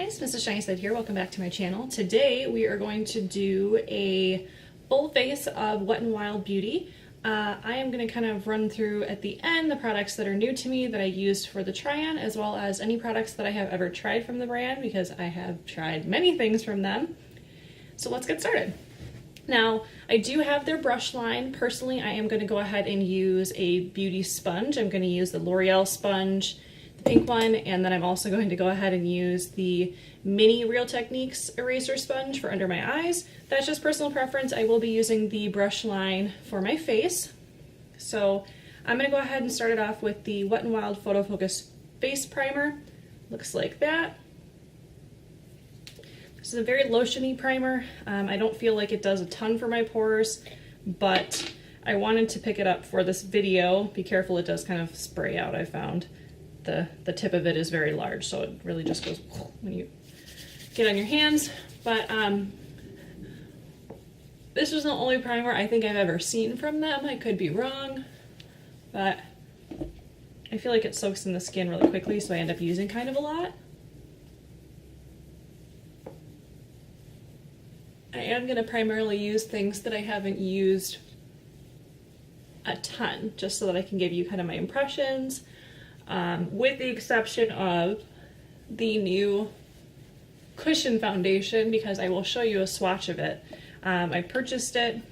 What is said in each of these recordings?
guys, Mrs. Shinystead here. Welcome back to my channel. Today we are going to do a full face of Wet n Wild Beauty. I am going to kind of run through at the end the products that are new to me that I used for the try-on, as well as any products that I have ever tried from the brand, because I have tried many things from them. So let's get started. Now, I do have their brush line. Personally, I am going to go ahead and use a beauty sponge. I'm going to use the L'Oreal sponge, the pink one, and then I'm also going to go ahead and use the mini Real Techniques eraser sponge for under my eyes. That's just personal preference. I will be using the brush line for my face. So I'm going to go ahead and start it off with the Wet n Wild Photofocus Face Primer. Looks like that. This is a very lotiony primer. I don't feel like it does a ton for my pores, but I wanted to pick it up for this video. Be careful, it does kind of spray out, I found. The tip of it is very large, so it really just goes when you get on your hands. But this was the only primer I think I've ever seen from them. I could be wrong, but I feel like it soaks in the skin really quickly, so I end up using kind of a lot. I am going to primarily use things that I haven't used a ton, just so that I can give you kind of my impressions, with the exception of the new Cushion foundation, because I will show you a swatch of it. I purchased it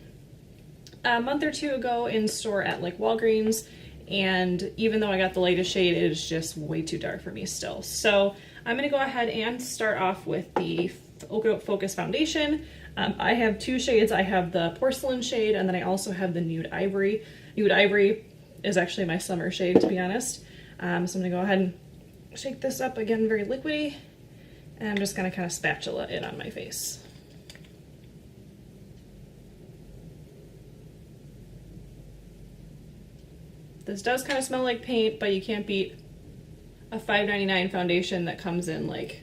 a month or two ago in store at like Walgreens, and even though I got the latest shade, it is just way too dark for me still. So I'm going to go ahead and start off with the Photofocus foundation. I have two shades. I have the Porcelain shade, and then I also have the Nude Ivory. Nude Ivory is actually my summer shade, to be honest. So I'm going to go ahead and shake this up again, very liquidy, and I'm just going to kind of spatula it on my face. This does kind of smell like paint, but you can't beat a $5.99 foundation that comes in like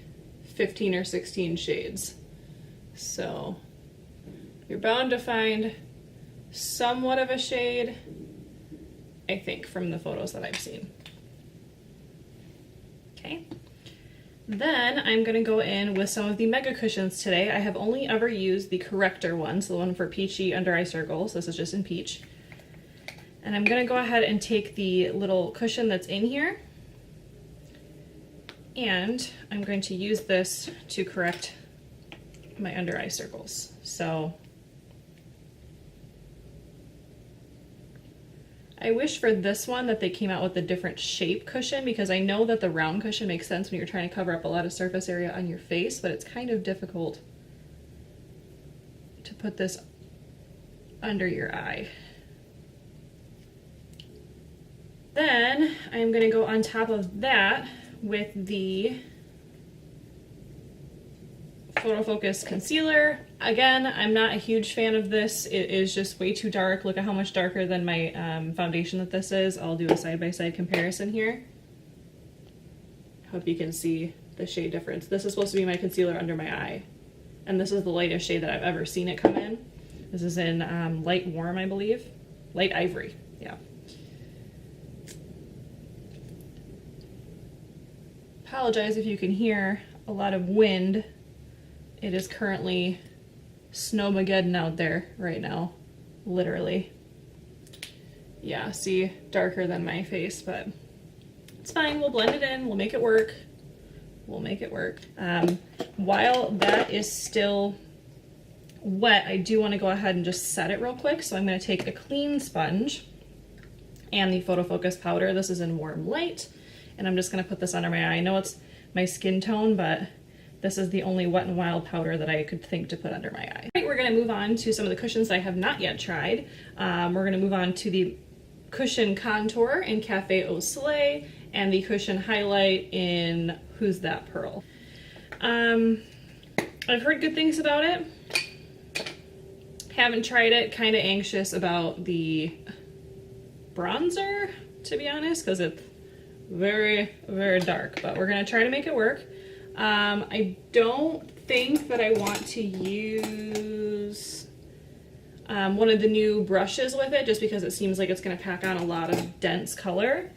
15 or 16 shades. So you're bound to find somewhat of a shade, I think, from the photos that I've seen. Okay. Then I'm going to go in with some of the Megacushions today. I have only ever used the Corrector one, so the one for peachy under eye circles. This is just in peach. And I'm going to go ahead and take the little cushion that's in here, and I'm going to use this to correct my under eye circles. So I wish for this one that they came out with a different shape cushion, because I know that the round cushion makes sense when you're trying to cover up a lot of surface area on your face, but it's kind of difficult to put this under your eye. Then I'm going to go on top of that with the Photofocus concealer. Again, I'm not a huge fan of this. It is just way too dark. Look at how much darker than my foundation that this is. I'll do a side-by-side comparison here. Hope you can see the shade difference. This is supposed to be my concealer under my eye, and this is the lightest shade that I've ever seen it come in. This is in light warm, I believe. Light ivory, yeah. Apologize if you can hear a lot of wind. It is currently snowmageddon out there right now, literally. Yeah, see, darker than my face, but it's fine. We'll blend it in. We'll make it work. We'll make it work. While that is still wet, I do want to go ahead and just set it real quick. So I'm going to take a clean sponge and the Photofocus powder. This is in warm light, and I'm just going to put this under my eye. I know it's my skin tone, but this is the only Wet n Wild powder that I could think to put under my eye. All right, we're going to move on to some of the cushions I have not yet tried. We're going to move on to the Cushion Contour in Cafe Au Soleil and the Cushion Highlight in Who's That Pearl. I've heard good things about it. Haven't tried it. Kind of anxious about the bronzer, to be honest, because it's very, very dark, but we're going to try to make it work. I don't think that I want to use one of the new brushes with it, just because it seems like it's going to pack on a lot of dense color.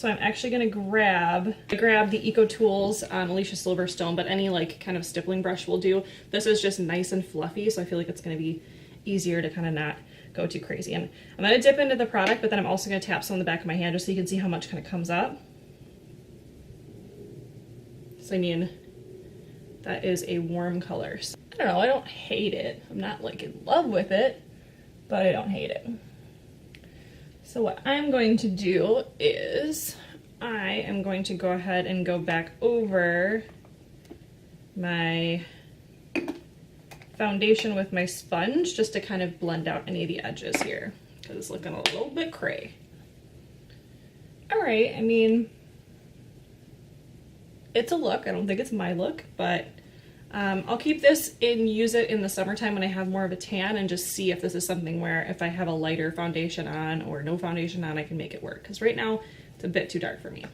So I'm actually gonna grab the Eco Tools Alicia Silverstone, but any like kind of stippling brush will do. This is just nice and fluffy, so I feel like it's gonna be easier to kind of not go too crazy. And I'm gonna dip into the product, but then I'm also gonna tap some on the back of my hand just so you can see how much kind of comes up. So I mean, that is a warm color. So, I don't know, I don't hate it. I'm not like in love with it, but I don't hate it. So what I'm going to do is I am going to go ahead and go back over my foundation with my sponge just to kind of blend out any of the edges here because it's looking a little bit cray. All right, I mean, it's a look. I don't think it's my look, but I'll keep this and use it in the summertime when I have more of a tan and just see if this is something where if I have a lighter foundation on or no foundation on, I can make it work. Because right now it's a bit too dark for me.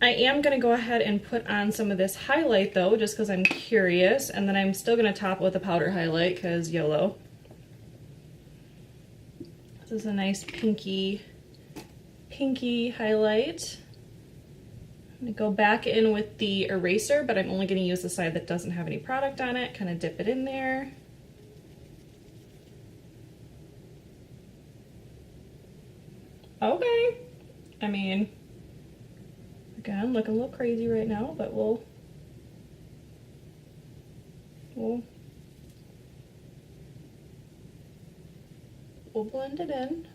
I am going to go ahead and put on some of this highlight though, just because I'm curious. And then I'm still going to top it with a powder highlight because YOLO. This is a nice pinky highlight. I'm gonna go back in with the eraser, but I'm only gonna use the side that doesn't have any product on it, kind of dip it in there. Okay, I mean, again, looking a little crazy right now, but we'll blend it in.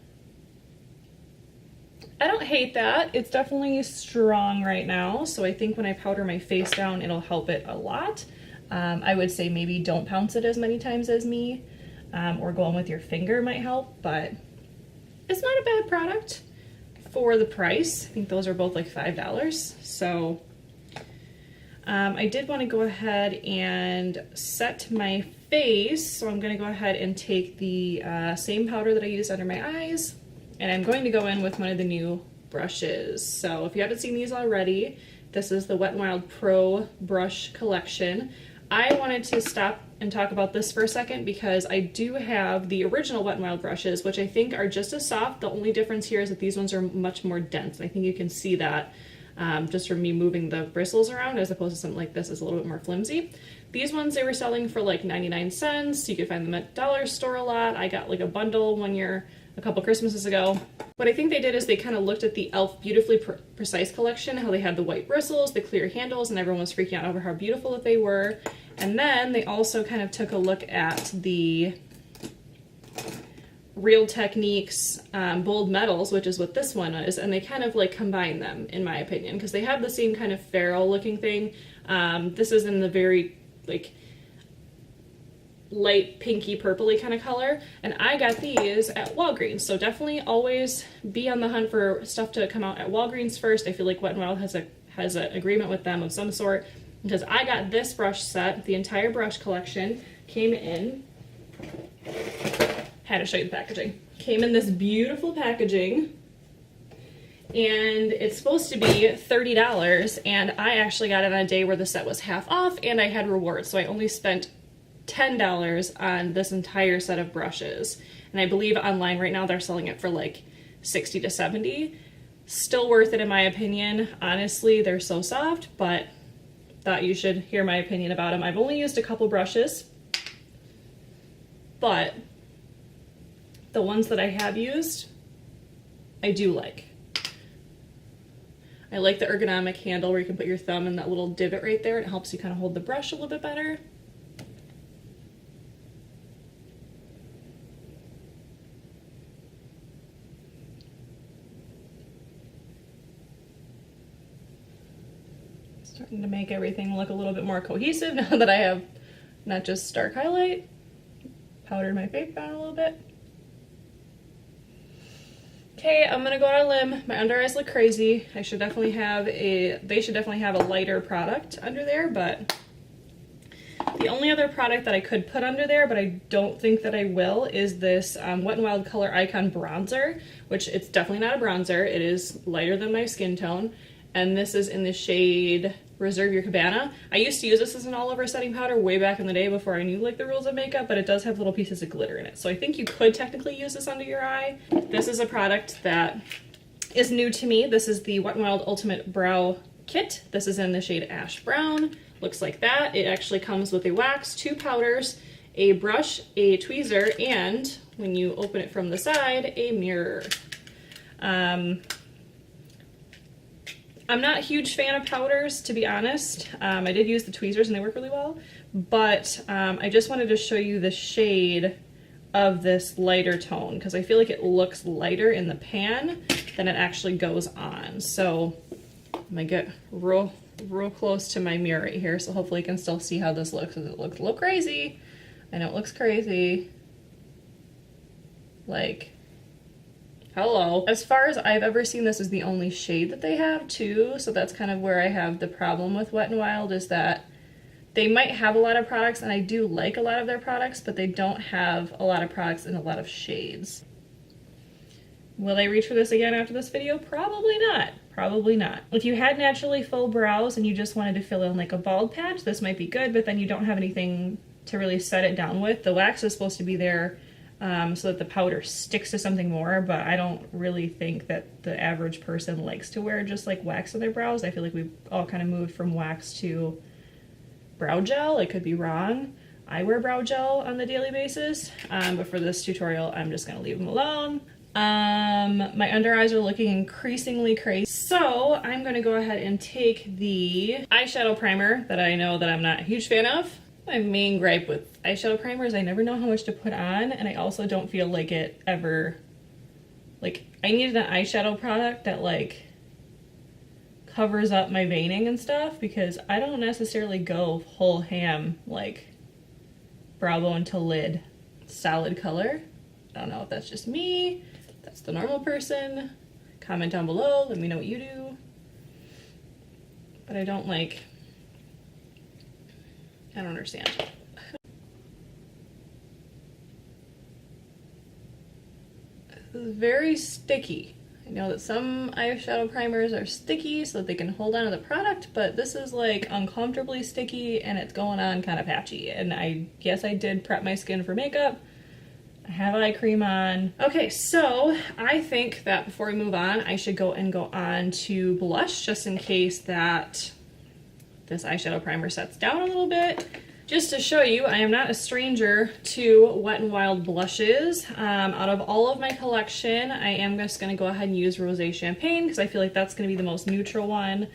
I don't hate that. It's definitely strong right now, so I think when I powder my face down, it'll help it a lot. I would say maybe don't pounce it as many times as me, or going with your finger might help, but it's not a bad product for the price. I think those are both like $5, so I did want to go ahead and set my face, so I'm going to go ahead and take the same powder that I used under my eyes. And I'm going to go in with one of the new brushes. So if you haven't seen these already, this is the Wet n Wild Pro brush collection. I wanted to stop and talk about this for a second because I do have the original Wet n Wild brushes, which I think are just as soft. The only difference here is that these ones are much more dense. I think you can see that just from me moving the bristles around, as opposed to something like this is a little bit more flimsy. These ones they were selling for like 99 cents. You could find them at dollar store a lot. I got like a bundle one year, a couple Christmases ago. What I think they did is they kind of looked at the e.l.f. Beautifully Precise collection, how they had the white bristles, the clear handles, and everyone was freaking out over how beautiful that they were. And then they also kind of took a look at the Real Techniques Bold Metals, which is what this one is, and they kind of like combine them, in my opinion, because they have the same kind of ferrule looking thing. This is in the very like light pinky purpley kind of color, and I got these at Walgreens, so definitely always be on the hunt for stuff to come out at Walgreens first. I feel like Wet n Wild has an agreement with them of some sort, because I got this brush set. The entire brush collection came in, had to show you the packaging, came in this beautiful packaging, and it's supposed to be $30, and I actually got it on a day where the set was half off and I had rewards, so I only spent $10 on this entire set of brushes, and I believe online right now they're selling it for like 60 to 70. Still worth it in my opinion. Honestly, they're so soft, but thought you should hear my opinion about them. I've only used a couple brushes, but the ones that I have used, I do like. I like the ergonomic handle where you can put your thumb in that little divot right there, and it helps you kind of hold the brush a little bit better. Starting to make everything look a little bit more cohesive now that I have not just stark highlight, powdered my face down a little bit. Okay, I'm gonna go on a limb. My under eyes look crazy. They should definitely have a lighter product under there, but the only other product that I could put under there, but I don't think that I will, is this Wet n Wild Color Icon Bronzer, which it's definitely not a bronzer. It is lighter than my skin tone, and this is in the shade Reserve Your Cabana. I used to use this as an all-over setting powder way back in the day before I knew like the rules of makeup, but it does have little pieces of glitter in it, so I think you could technically use this under your eye. This is a product that is new to me. This is the Wet n Wild Ultimate Brow Kit. This is in the shade Ash Brown. Looks like that. It actually comes with a wax, 2 powders, a brush, a tweezer, and when you open it from the side, a mirror. I'm not a huge fan of powders, to be honest. I did use the tweezers and they work really well, but I just wanted to show you the shade of this lighter tone because I feel like it looks lighter in the pan than it actually goes on. So I'm gonna get real close to my mirror right here, so hopefully you can still see how this looks. It looks a little crazy. I know it looks crazy. Like, hello. As far as I've ever seen, this is the only shade that they have too, so that's kind of where I have the problem with Wet n Wild, is that they might have a lot of products, and I do like a lot of their products, but they don't have a lot of products in a lot of shades. Will I reach for this again after this video? Probably not. Probably not. If you had naturally full brows and you just wanted to fill in like a bald patch, this might be good, but then you don't have anything to really set it down with. The wax is supposed to be there so that the powder sticks to something more, but I don't really think that the average person likes to wear just like wax on their brows. I feel like we've all kind of moved from wax to brow gel. I could be wrong. I wear brow gel on the daily basis, but for this tutorial, I'm just gonna leave them alone. My under eyes are looking increasingly crazy, so I'm gonna go ahead and take the eyeshadow primer that I know that I'm not a huge fan of. My main gripe with eyeshadow primer is I never know how much to put on, and I also don't feel like it ever, like, I needed an eyeshadow product that like covers up my veining and stuff, because I don't necessarily go whole ham like brow bone to lid solid color. I don't know if that's just me, if that's the normal person. Comment down below, let me know what you do. But I don't like, I don't understand. This is very sticky. I know that some eyeshadow primers are sticky so that they can hold on to the product, but this is like uncomfortably sticky and it's going on kind of patchy. And I guess I did prep my skin for makeup. I have eye cream on. Okay, so I think that before we move on, I should go on to blush, just in case that this eyeshadow primer sets down a little bit. Just to show you, I am not a stranger to Wet n Wild blushes. Out of all of my collection, I am just going to go ahead and use Rosé Champagne because I feel like that's going to be the most neutral one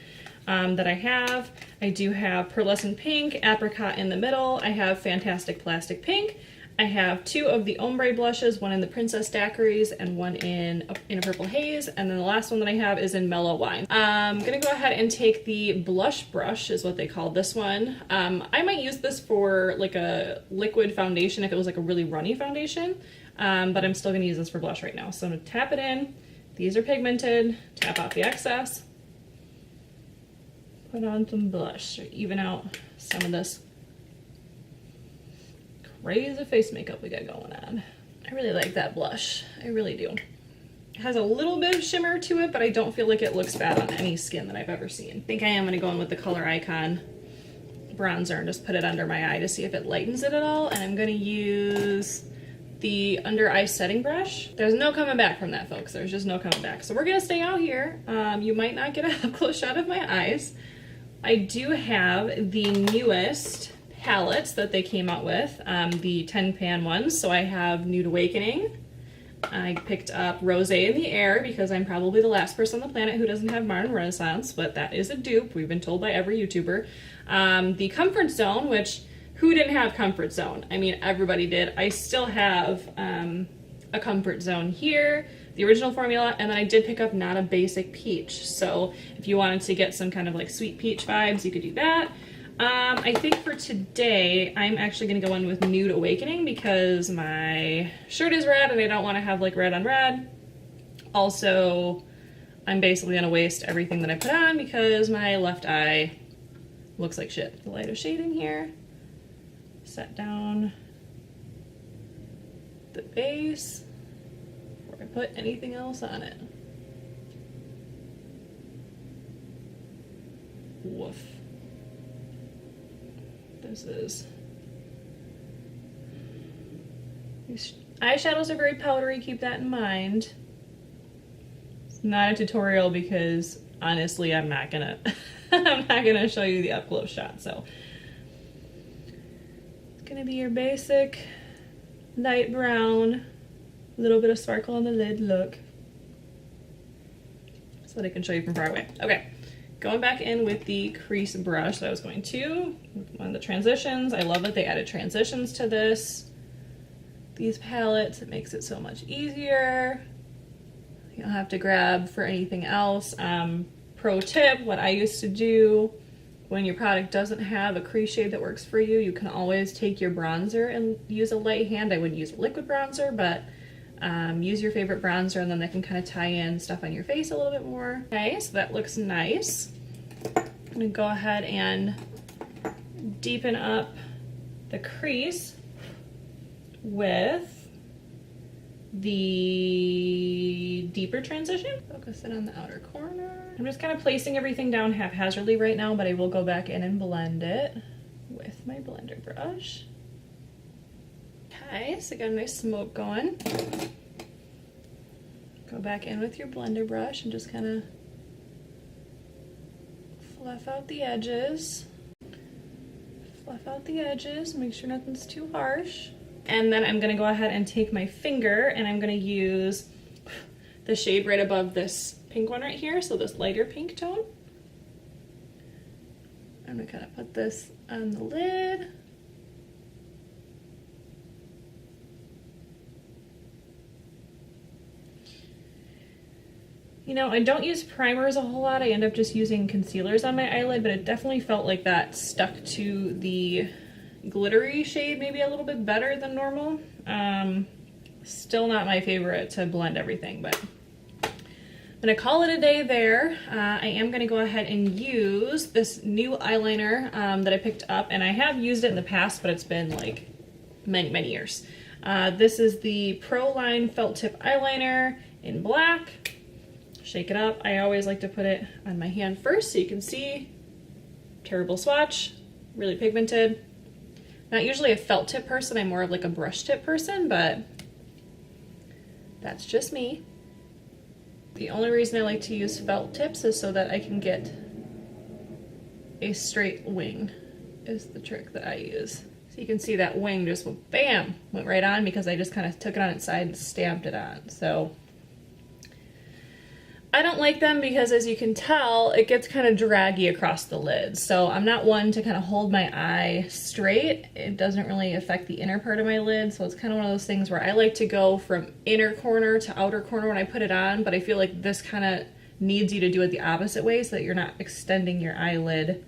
that I have. I do have Pearlescent Pink, Apricot in the middle. I have Fantastic Plastic Pink. I have 2 of the ombre blushes, one in the Princess Daiquiris and one in a Purple Haze, and then the last one that I have is in Mellow Wine. I'm gonna go ahead and take the blush brush, is what they call this one. I might use this for like a liquid foundation if it was like a really runny foundation, but I'm still gonna use this for blush right now. So I'm gonna tap it in. These are pigmented, tap out the excess, put on some blush to even out some of this crazy face makeup we got going on. I really like that blush. I really do. It has a little bit of shimmer to it, but I don't feel like it looks bad on any skin that I've ever seen. I think I am going to go in with the Color Icon bronzer and just put it under my eye to see if it lightens it at all. And I'm going to use the under eye setting brush. There's no coming back from that, folks. There's just no coming back. So we're going to stay out here. You might not get a up-close shot of my eyes. I do have the newest palettes that they came out with, the 10-pan ones. So I have Nude Awakening. I picked up Rosé in the Air because I'm probably the last person on the planet who doesn't have Modern Renaissance, but that is a dupe. We've been told by every YouTuber. The Comfort Zone, which, who didn't have Comfort Zone? I mean, everybody did. I still have a Comfort Zone here, the original formula, and then I did pick up Not a Basic Peach. So if you wanted to get some kind of like sweet peach vibes, you could do that. I think for today, I'm actually going to go in with Nude Awakening because my shirt is red and I don't want to have like red on red. Also, I'm basically going to waste everything that I put on because my left eye looks like shit. The lighter shade in here. Set down the base before I put anything else on it. Woof. This is, these eyeshadows are very powdery, keep that in mind. not a tutorial because honestly, I'm not gonna I'm not gonna show you the up close shot. So it's gonna be your basic light brown, a little bit of sparkle on the lid look, so that I can show you from far away. Okay, going back in with the crease brush that I was going to, one of the transitions. I love that they added transitions to these palettes. It makes it so much easier. You don't have to grab for anything else. Pro tip, what I used to do when your product doesn't have a crease shade that works for you, you can always take your bronzer and use a light hand. I would use a liquid bronzer, but use your favorite bronzer, and then that can kind of tie in stuff on your face a little bit more. Okay, so that looks nice. I'm gonna go ahead and deepen up the crease with the deeper transition. Focus it on the outer corner. I'm just kind of placing everything down haphazardly right now, but I will go back in and blend it with my blender brush. Okay, so got a nice smoke going. Go back in with your blender brush and just kind of fluff out the edges. Fluff out the edges, make sure nothing's too harsh. And then I'm gonna go ahead and take my finger and I'm gonna use the shade right above this pink one right here, so this lighter pink tone. I'm gonna kind of put this on the lid. You know, I don't use primers a whole lot. I end up just using concealers on my eyelid, but it definitely felt like that stuck to the glittery shade maybe a little bit better than normal. Still not my favorite to blend everything, but I'm gonna call it a day there. I am gonna go ahead and use this new eyeliner that I picked up, and I have used it in the past, but it's been like many years. This is the Porcelain felt tip eyeliner in black. Shake it up. I always like to put it on my hand first so you can see. Terrible swatch, really pigmented. Not usually a felt tip person, I'm more of like a brush tip person, but that's just me. The only reason I like to use felt tips is so that I can get a straight wing, is the trick that I use. So you can see that wing just went, bam, went right on because I just kind of took it on its side and stamped it on. So I don't like them because, as you can tell, it gets kind of draggy across the lid. So I'm not one to kind of hold my eye straight. It doesn't really affect the inner part of my lid. So it's kind of one of those things where I like to go from inner corner to outer corner when I put it on, but I feel like this kind of needs you to do it the opposite way so that you're not extending your eyelid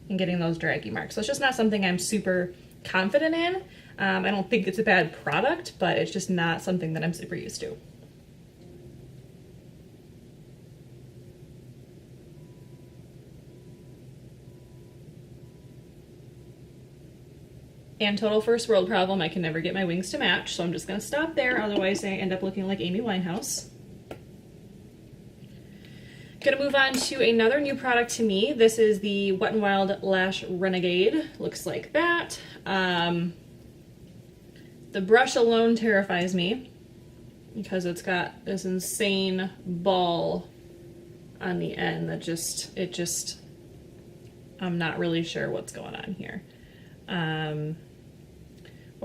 and getting those draggy marks. So it's just not something I'm super confident in. I don't think it's a bad product, but it's just not something that I'm super used to. And total first world problem, I can never get my wings to match, so I'm just gonna stop there, otherwise I end up looking like Amy Winehouse. Gonna move on to another new product to me. This is the Wet n Wild Lash Renegade. Looks like that. The brush alone terrifies me because it's got this insane ball on the end that I'm not really sure what's going on here. But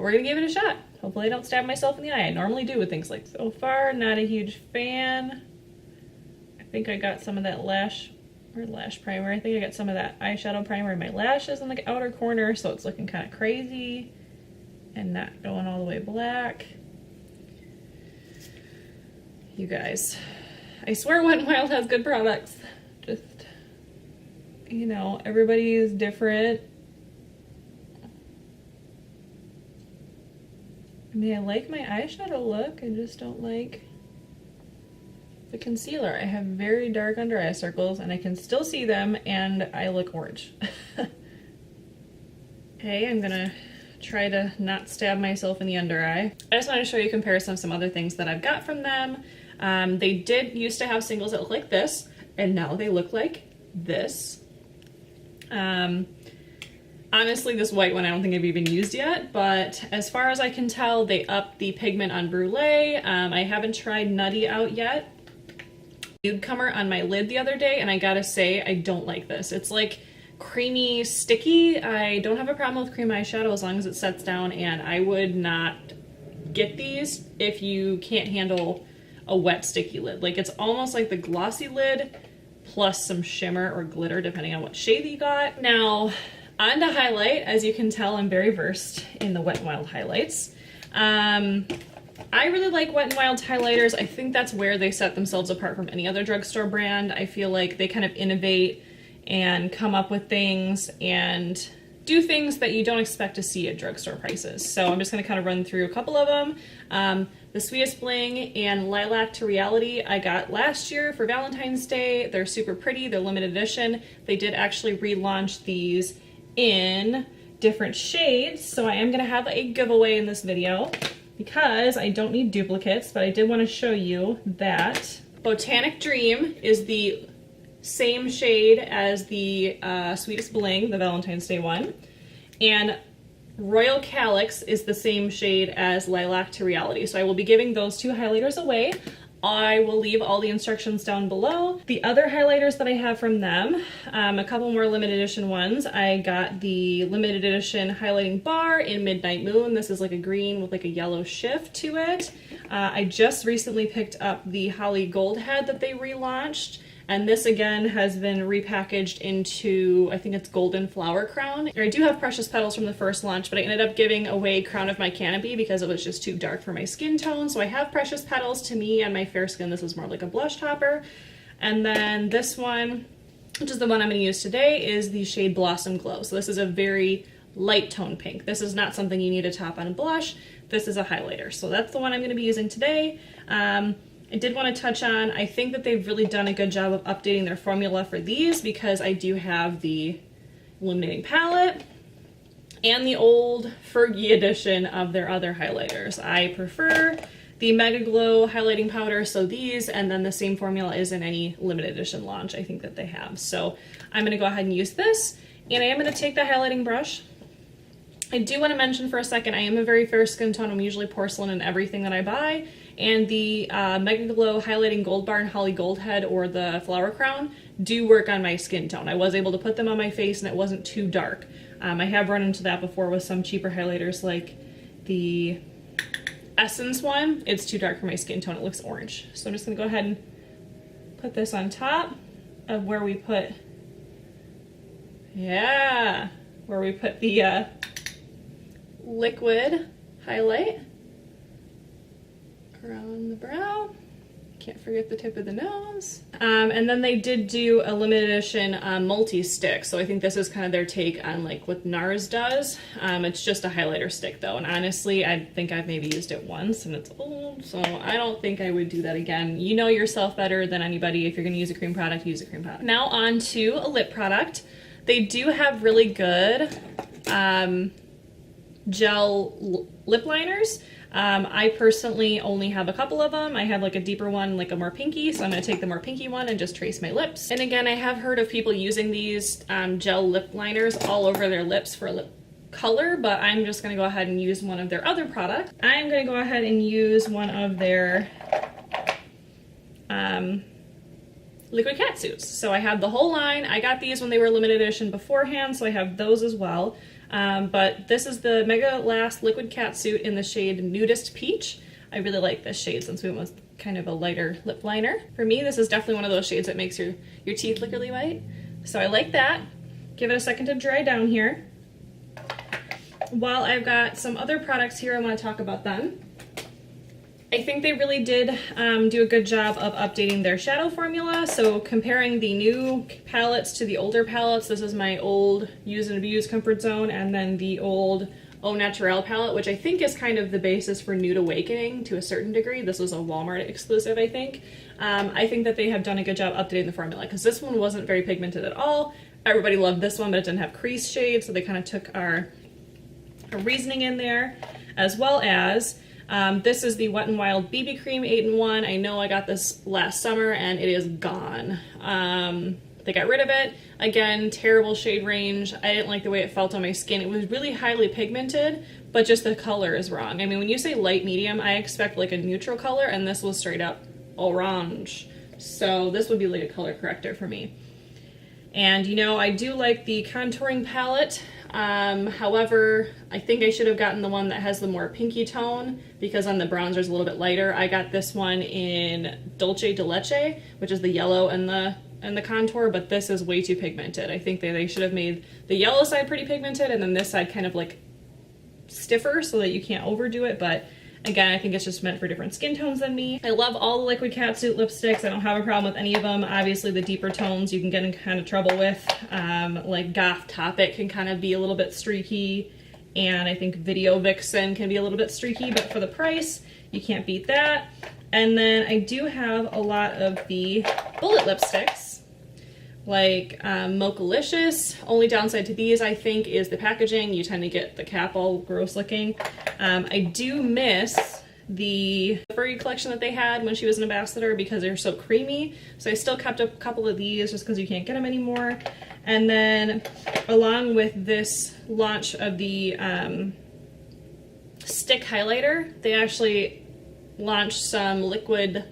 we're gonna give it a shot. Hopefully I don't stab myself in the eye. I normally do with things like so far. Not a huge fan. I think I got some of that lash primer. I think I got some of that eyeshadow primer in my lashes in the outer corner, so it's looking kind of crazy and not going all the way black. You guys, I swear Wet n Wild has good products. Just, you know, everybody is different. I mean, I like my eyeshadow look, I just don't like the concealer. I have very dark under eye circles and I can still see them and I look orange. Okay, I'm gonna try to not stab myself in the under eye. I just want to show you a comparison of some other things that I've got from them. They did used to have singles that look like this, and now they look like this. Honestly, this white one I don't think I've even used yet, but as far as I can tell, they upped the pigment on Brulee. I haven't tried Nutty out yet. Nude Comer on my lid the other day, and I gotta say, I don't like this. It's like creamy, sticky. I don't have a problem with cream eyeshadow as long as it sets down, and I would not get these if you can't handle a wet, sticky lid. Like, it's almost like the glossy lid plus some shimmer or glitter, depending on what shade you got. Now, on to highlight. As you can tell, I'm very versed in the Wet n Wild highlights. I really like Wet n Wild highlighters. I think that's where they set themselves apart from any other drugstore brand. I feel like they kind of innovate and come up with things and do things that you don't expect to see at drugstore prices. So I'm just going to kind of run through a couple of them. The Sweetest Bling and Lilac to Reality I got last year for Valentine's Day. They're super pretty. They're limited edition. They did actually relaunch these in different shades, so I am going to have a giveaway in this video because I don't need duplicates, but I did want to show you that Botanic Dream is the same shade as the Sweetest Bling, the Valentine's Day one, and Royal Calyx is the same shade as Lilac to Reality. So I will be giving those two highlighters away. I will leave all the instructions down below. The other highlighters that I have from them, a couple more limited edition ones. I got the limited edition highlighting bar in Midnight Moon. This is like a green with like a yellow shift to it. I just recently picked up the Holly Gold Head that they relaunched. And this again has been repackaged into, I think it's Golden Flower Crown. I do have Precious Petals from the first launch, but I ended up giving away Crown of My Canopy because it was just too dark for my skin tone. So I have Precious Petals. To me and my fair skin, this is more like a blush topper. And then this one, which is the one I'm going to use today, is the shade Blossom Glow. So this is a very light tone pink. This is not something you need to top on a blush. This is a highlighter. So that's the one I'm going to be using today. I did want to touch on, I think that they've really done a good job of updating their formula for these because I do have the Illuminating palette and the old Fergie edition of their other highlighters. I prefer the MegaGlo highlighting powder, so these, and then the same formula is in any limited edition launch I think that they have. So I'm going to go ahead and use this, and I am going to take the highlighting brush. I do want to mention for a second, I am a very fair skin tone. I'm usually porcelain in everything that I buy. And the MegaGlo Highlighting Gold Bar and Holly Gold Head or the Flower Crown do work on my skin tone. I was able to put them on my face and it wasn't too dark. I have run into that before with some cheaper highlighters like the Essence one. It's too dark for my skin tone. It looks orange. So I'm just going to go ahead and put this on top of where we put, where we put the liquid highlight. Around the brow. Can't forget the tip of the nose. And then they did do a limited edition multi-stick. So I think this is kind of their take on like what NARS does. It's just a highlighter stick though. And honestly, I think I've maybe used it once and it's old. So I don't think I would do that again. You know yourself better than anybody. If you're going to use a cream product, use a cream product. Now on to a lip product. They do have really good gel lip liners. I personally only have a couple of them. I have like a deeper one, like a more pinky, so I'm going to take the more pinky one and just trace my lips. And again, I have heard of people using these gel lip liners all over their lips for lip color, but I'm just going to go ahead and use one of their other products. I'm going to go ahead and use one of their liquid catsuits. So I have the whole line. I got these when they were limited edition beforehand, so I have those as well. But this is the Mega Last Liquid Catsuit in the shade Nudist Peach. I really like this shade since we went with kind of a lighter lip liner. For me, this is definitely one of those shades that makes your teeth look really white. So I like that. Give it a second to dry down here. While I've got some other products here, I want to talk about them. I think they really did do a good job of updating their shadow formula. So comparing the new palettes to the older palettes, this is my old Use and Abuse Comfort Zone, and then the old Au Naturel palette, which I think is kind of the basis for Nude Awakening to a certain degree. This was a Walmart exclusive, I think. I think that they have done a good job updating the formula because this one wasn't very pigmented at all. Everybody loved this one, but it didn't have crease shade, so they kind of took our reasoning in there, as well as this is the Wet n Wild BB Cream 8-in-1. I know I got this last summer and it is gone. They got rid of it. Again, terrible shade range. I didn't like the way it felt on my skin. It was really highly pigmented, but just the color is wrong. I mean, when you say light medium, I expect like a neutral color, and this was straight up orange. So this would be like a color corrector for me. And you know, I do like the contouring palette. However, I think I should have gotten the one that has the more pinky tone because on the bronzer is a little bit lighter. I got this one in Dolce de Leche, which is the yellow and the contour, but this is way too pigmented. I think they should have made the yellow side pretty pigmented and then this side kind of like stiffer so that you can't overdo it, but again, I think it's just meant for different skin tones than me. I love all the liquid catsuit lipsticks. I don't have a problem with any of them. Obviously, the deeper tones you can get in kind of trouble with. Like Goth Topic can kind of be a little bit streaky, and I think Video Vixen can be a little bit streaky, but for the price, you can't beat that. And then I do have a lot of the bullet lipsticks, like Mochalicious. Only downside to these, I think, is the packaging. You tend to get the cap all gross looking. I do miss the Furry collection that they had when she was an ambassador because they're so creamy. So I still kept a couple of these just because you can't get them anymore. And then along with this launch of the stick highlighter, they actually launched some liquid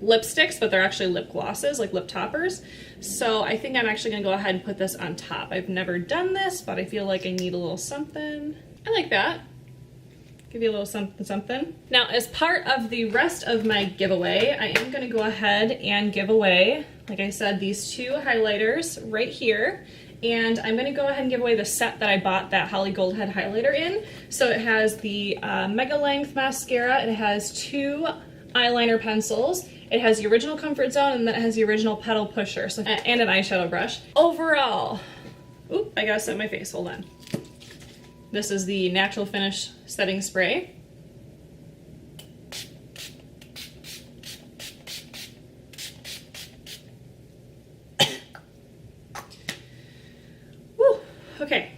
lipsticks, but they're actually lip glosses, like lip toppers. So I think I'm actually gonna go ahead and put this on top. I've never done this, but I feel like I need a little something. I like that. Give you a little something something. Now, as part of the rest of my giveaway, I am gonna go ahead and give away, like I said, these two highlighters right here. And I'm gonna go ahead and give away the set that I bought that Holly Gold Head highlighter in. So it has the Mega Length mascara, it has two eyeliner pencils, it has the original Comfort Zone, and then it has the original Petal Pusher, so, and an eyeshadow brush. Overall, oop, I gotta set my face, hold on. This is the Natural Finish Setting Spray. Woo, okay.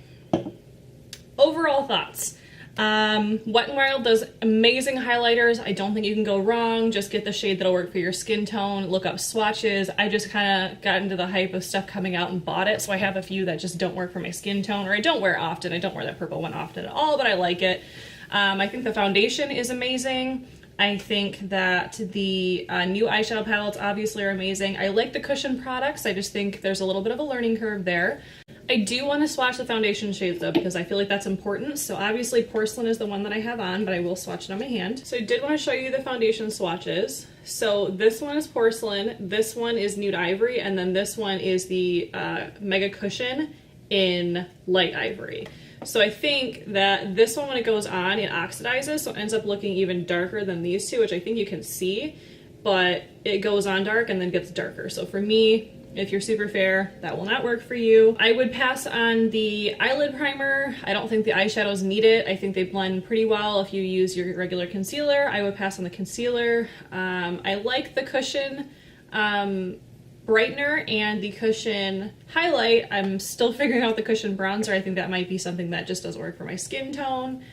Overall thoughts. Wet n Wild does amazing highlighters. I don't think you can go wrong. Just get the shade that'll work for your skin tone. Look up swatches. I just kind of got into the hype of stuff coming out and bought it, so I have a few that just don't work for my skin tone, or I don't wear often. I don't wear that purple one often at all, but I like it. I think the foundation is amazing. I think that the new eyeshadow palettes obviously are amazing. I like the cushion products. I just think there's a little bit of a learning curve there. I do want to swatch the foundation shades though, because I feel like that's important. So obviously Porcelain is the one that I have on, but I will swatch it on my hand. So I did want to show you the foundation swatches. So this one is Porcelain, this one is Nude Ivory, and then this one is the Megacushion in Light Ivory. So I think that this one, when it goes on, it oxidizes, so it ends up looking even darker than these two, which I think you can see, but it goes on dark and then gets darker. So for me, if you're super fair, that will not work for you. I would pass on the eyelid primer. I don't think the eyeshadows need it. I think they blend pretty well if you use your regular concealer. I would pass on the concealer. I like the cushion brightener and the cushion highlight. I'm still figuring out the cushion bronzer. I think that might be something that just doesn't work for my skin tone.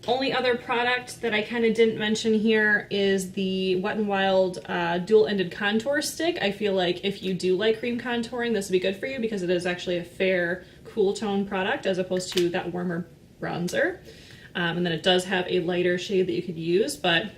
Only other product that I kind of didn't mention here is the Wet n Wild dual-ended contour stick. I feel like if you do like cream contouring, this would be good for you because it is actually a fair cool tone product as opposed to that warmer bronzer. And then it does have a lighter shade that you could use, but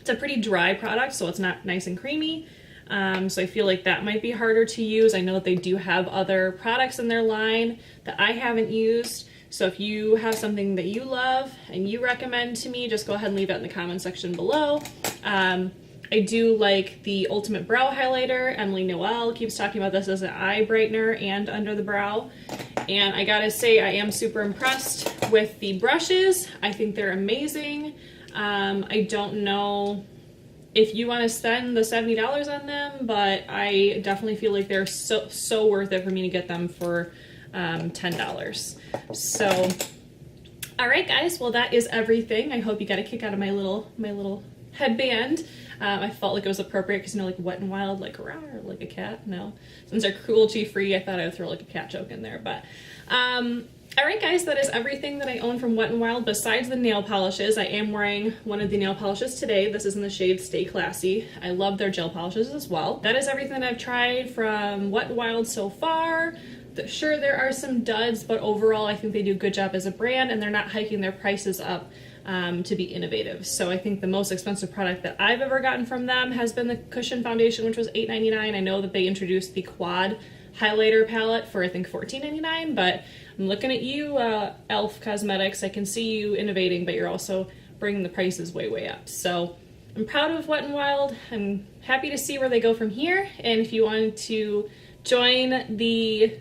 it's a pretty dry product, so it's not nice and creamy. So I feel like that might be harder to use. I know that they do have other products in their line that I haven't used. So if you have something that you love and you recommend to me, just go ahead and leave it in the comment section below. I do like the Ultimate Brow Highlighter. Emily Noel keeps talking about this as an eye brightener and under the brow. And I gotta say, I am super impressed with the brushes. I think they're amazing. I don't know if you want to spend the $70 on them, but I definitely feel like they're so worth it for me to get them for $10. So, all right, guys. Well, that is everything. I hope you got a kick out of my little headband. I felt like it was appropriate because, you know, like Wet n Wild, like rah, like a cat. No, since they're cruelty-free, I thought I would throw like a cat joke in there. But all right, guys, that is everything that I own from Wet n Wild besides the nail polishes. I am wearing one of the nail polishes today. This is in the shade Stay Classy. I love their gel polishes as well. That is everything I've tried from Wet n Wild so far. Sure, there are some duds, but overall I think they do a good job as a brand and they're not hiking their prices up to be innovative. So I think the most expensive product that I've ever gotten from them has been the Cushion foundation, which was $8.99. I know that they introduced the quad highlighter palette for I think $14.99, but I'm looking at you, e.l.f. Cosmetics. I can see you innovating, but you're also bringing the prices way up. So I'm proud of Wet n Wild. I'm happy to see where they go from here. And if you want to join the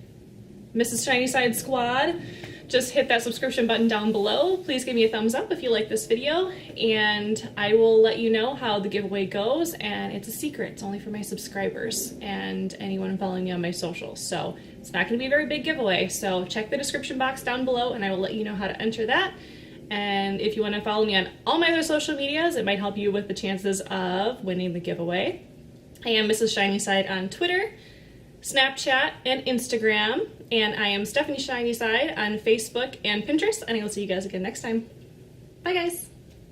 Mrs. Shiny Side squad, just hit that subscription button down below. Please give me a thumbs up if you like this video, and I will let you know how the giveaway goes. And it's a secret, it's only for my subscribers and anyone following me on my socials. So it's not gonna be a very big giveaway. So check the description box down below and I will let you know how to enter that. And if you wanna follow me on all my other social medias, it might help you with the chances of winning the giveaway. I am Mrs. Shiny Side on Twitter, Snapchat, and Instagram, and I am Stephanie Shiny Side on Facebook and Pinterest, and I will see you guys again next time. Bye guys!